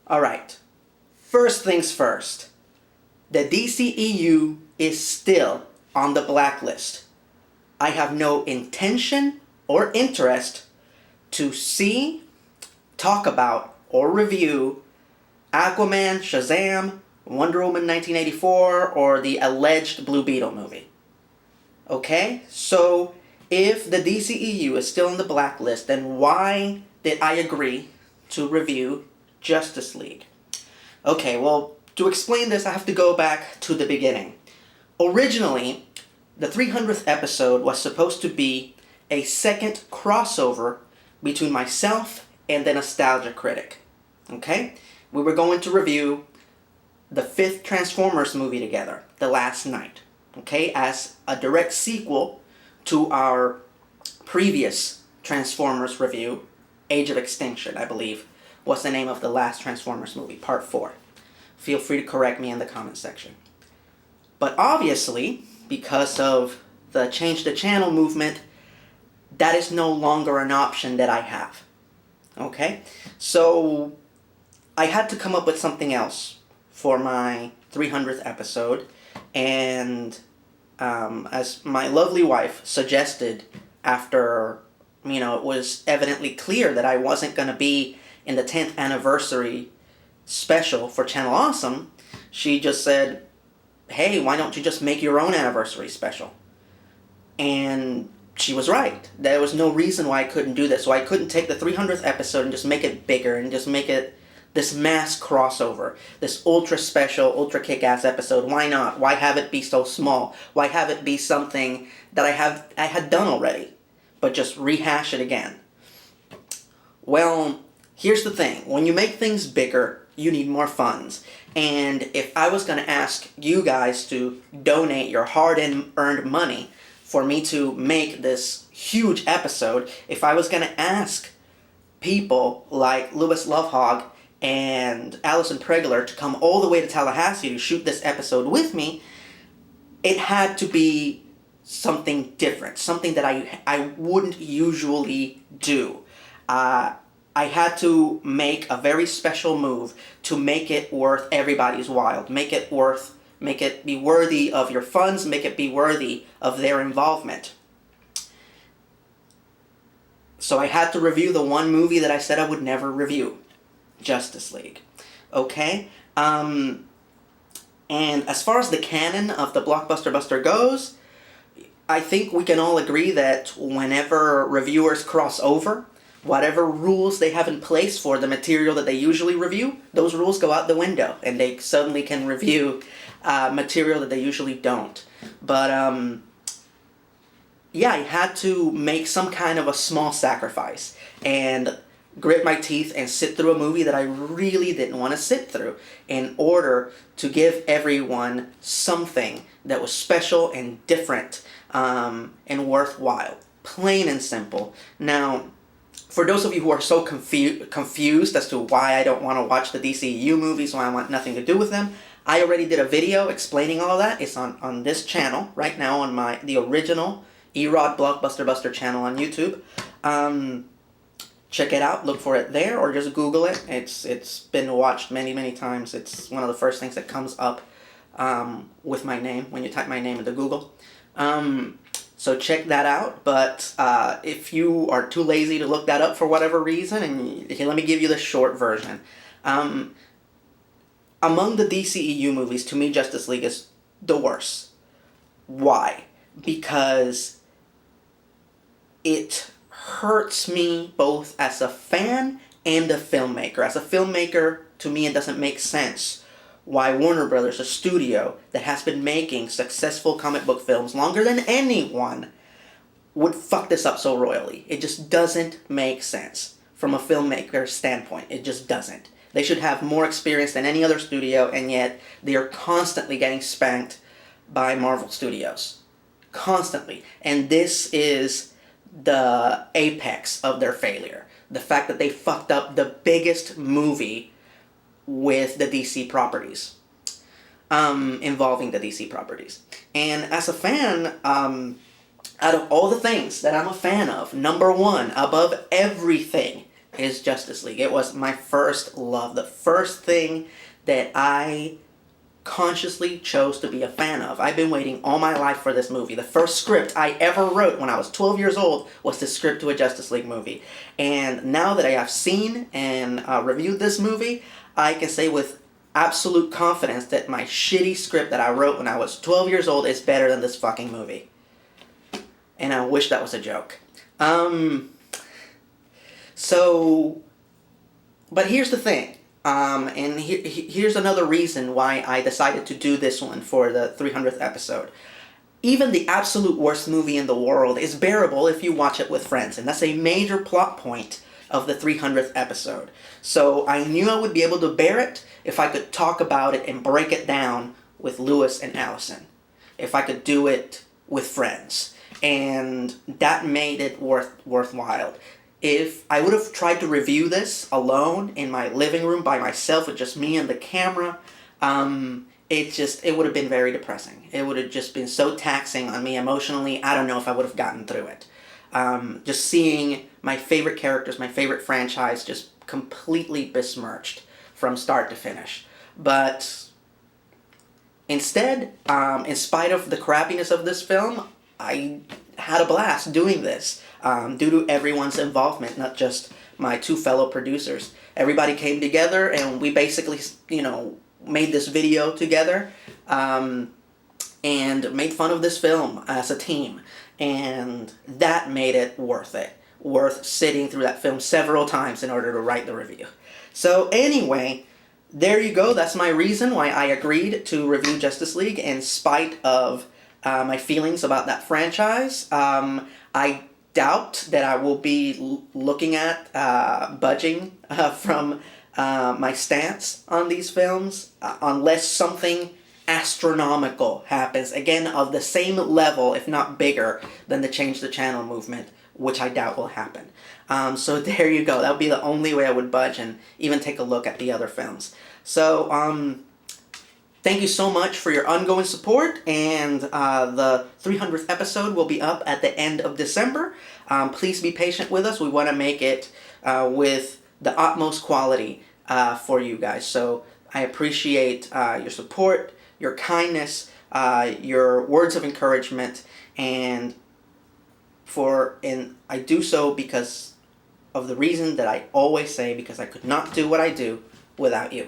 Alright, first things first. The DCEU is still on the blacklist. I have no intention or interest to see, talk about, or review Aquaman, Shazam, Wonder Woman 1984, or the alleged Blue Beetle movie. Okay? So, if the DCEU is still on the blacklist, then why did I agree to review Justice League? Okay, well, to explain this, I have to go back to the beginning. Originally, the 300th episode was supposed to be a second crossover between myself and the Nostalgia Critic. Okay? We were going to review the 5th Transformers movie together, The Last Night. Okay? As a direct sequel to our previous Transformers review, Age of Extinction, I believe, was the name of the last Transformers movie, Part 4. Feel free to correct me in the comment section. But obviously, because of the Change the Channel movement, that is no longer an option that I have. Okay? So, I had to come up with something else for my 300th episode, and as my lovely wife suggested after, it was evidently clear that I wasn't going to be in the 10th anniversary special for Channel Awesome, she just said, hey, why don't you just make your own anniversary special? And she was right. There was no reason why I couldn't do this. So I couldn't take the 300th episode and just make it bigger and just make it this mass crossover, this ultra special, ultra kick-ass episode. Why not? Why have it be so small? Why have it be something that I had done already, but just rehash it again? Well, here's the thing. When you make things bigger, you need more funds. And if I was going to ask you guys to donate your hard-earned money for me to make this huge episode, if I was going to ask people like Louis Lovehog and Allison Pregler to come all the way to Tallahassee to shoot this episode with me, it had to be something different, something that I wouldn't usually do. I had to make a very special move to make it worth everybody's while, make it be worthy of your funds, make it be worthy of their involvement. So I had to review the one movie that I said I would never review, Justice League. Okay? And as far as the canon of the Blockbuster Buster goes, I think we can all agree that whenever reviewers cross over, whatever rules they have in place for the material that they usually review, those rules go out the window, and they suddenly can review material that they usually don't. But, yeah, I had to make some kind of a small sacrifice and grit my teeth and sit through a movie that I really didn't want to sit through in order to give everyone something that was special and different and worthwhile. Plain and simple. Now, for those of you who are so confused as to why I don't want to watch the DCEU movies, why I want nothing to do with them, I already did a video explaining all of that. It's on this channel right now, on the original ERod Blockbuster Buster channel on YouTube. Check it out, look for it there, or just Google it. It's been watched many, many times. It's one of the first things that comes up with my name when you type my name into Google. So check that out, but if you are too lazy to look that up for whatever reason, and let me give you the short version. Among the DCEU movies, to me, Justice League is the worst. Why? Because it hurts me both as a fan and a filmmaker. As a filmmaker, to me, it doesn't make sense why Warner Brothers, a studio that has been making successful comic book films longer than anyone, would fuck this up so royally. It just doesn't make sense from a filmmaker's standpoint. It just doesn't. They should have more experience than any other studio, and yet they are constantly getting spanked by Marvel Studios. Constantly. And this is the apex of their failure. The fact that they fucked up the biggest movie with the DC properties. Involving the DC properties. And as a fan, out of all the things that I'm a fan of, number one, above everything, is Justice League. It was my first love, the first thing that I consciously chose to be a fan of. I've been waiting all my life for this movie. The first script I ever wrote when I was 12 years old was the script to a Justice League movie. And now that I have seen and reviewed this movie, I can say with absolute confidence that my shitty script that I wrote when I was 12 years old is better than this fucking movie. And I wish that was a joke. But here's the thing. And here's another reason why I decided to do this one for the 300th episode. Even the absolute worst movie in the world is bearable if you watch it with friends, and that's a major plot point of the 300th episode. So I knew I would be able to bear it if I could talk about it and break it down with Lewis and Allison. If I could do it with friends. And that made it worthwhile. If I would have tried to review this alone in my living room by myself with just me and the camera, it would have been very depressing. It would have just been so taxing on me emotionally. I don't know if I would have gotten through it. Just seeing my favorite characters, my favorite franchise just completely besmirched from start to finish. But instead, in spite of the crappiness of this film, I had a blast doing this. Due to everyone's involvement, not just my two fellow producers. Everybody came together and we basically, made this video together and made fun of this film as a team. And that made it worth sitting through that film several times in order to write the review. So anyway, there you go. That's my reason why I agreed to review Justice League in spite of my feelings about that franchise. I doubt that I will be looking at budging from my stance on these films unless something astronomical happens, again of the same level if not bigger than the Change the Channel movement, which I doubt will happen. So there you go. That would be the only way I would budge and even take a look at the other films. So thank you so much for your ongoing support, and the 300th episode will be up at the end of December. Please be patient with us. We want to make it with the utmost quality for you guys. So I appreciate your support, your kindness, your words of encouragement, and I do so because of the reason that I always say, because I could not do what I do without you.